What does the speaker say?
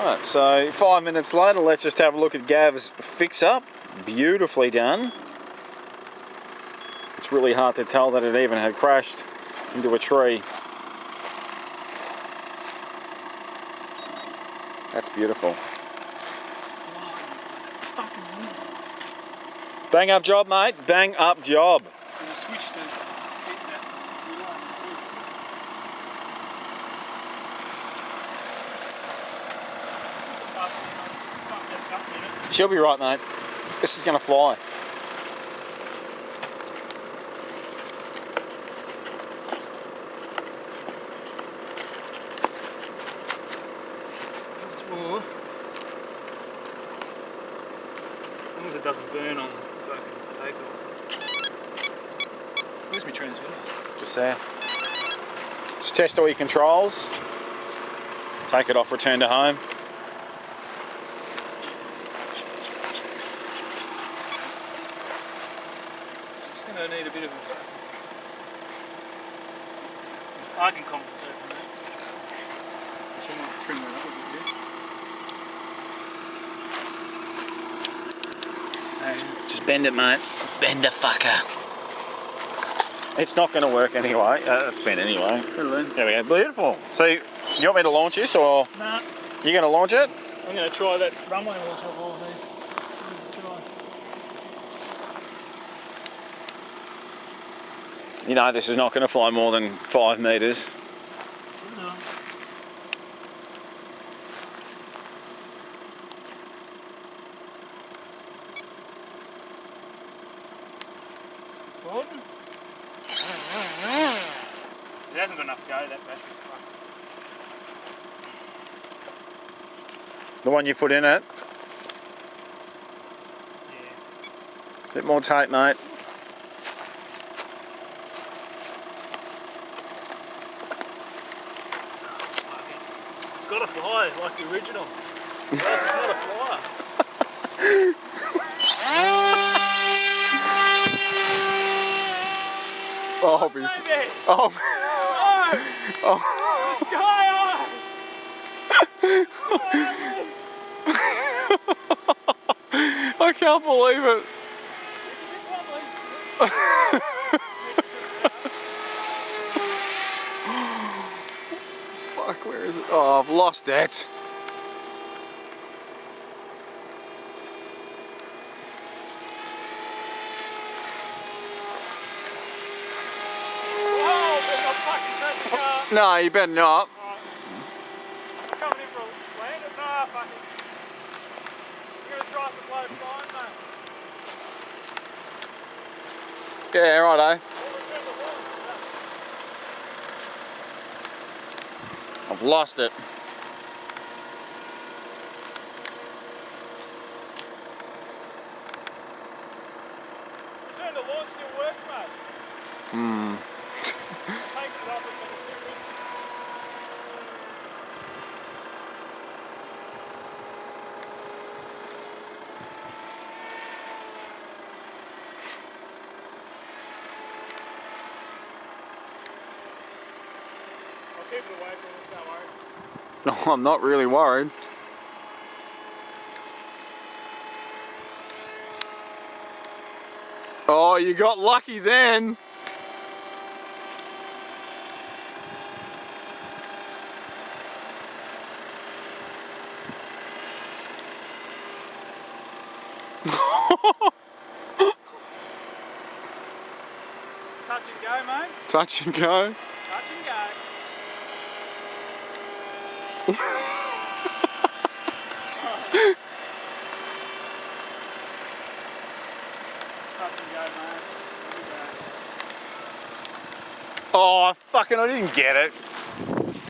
Right, so 5 minutes later, let's just have a look at Gav's fix-up. Beautifully done. It's really hard to tell that it even had crashed into a tree. That's beautiful. Bang up job, mate. Bang up job. She'll be right, mate. This is going to fly. That's more. As long as it doesn't burn on fucking takeoff. Where's my transmitter? Just there. Just test all your controls. Take it off, return to home. Just going to need a bit of I can compensate for that. So I might trim that up a bit. Just bend it, mate. Bend the fucker. It's not going to work anyway. That's bent anyway. There we go. Beautiful. So, you want me to launch this, or Nah. you going to launch it? I'm going to try that runway launch off all of these. You know this is not going to fly more than 5 metres. No. Gordon? It hasn't got enough go, that battery. The one you put in it. Yeah. Bit more tape, mate. It's got to fly like the original. Or else it's not a flyer. Oh, be. Oh. Oh. Sky I can't believe it. Fuck, where is it? Oh, I've lost it. No, you better not. Coming in for a land? Nah, fuck it. You're gonna try to blow fine, mate. Yeah, righto. I've lost it. Return to launch still works, mate. Taking it off is too risky. I'll keep it away from us, don't worry. No, I'm not really worried. Oh, you got lucky then. Touch and go, mate. Touch and go. Touch and go. Touch and go, mate. Here we go. Oh, fucking, I didn't get it.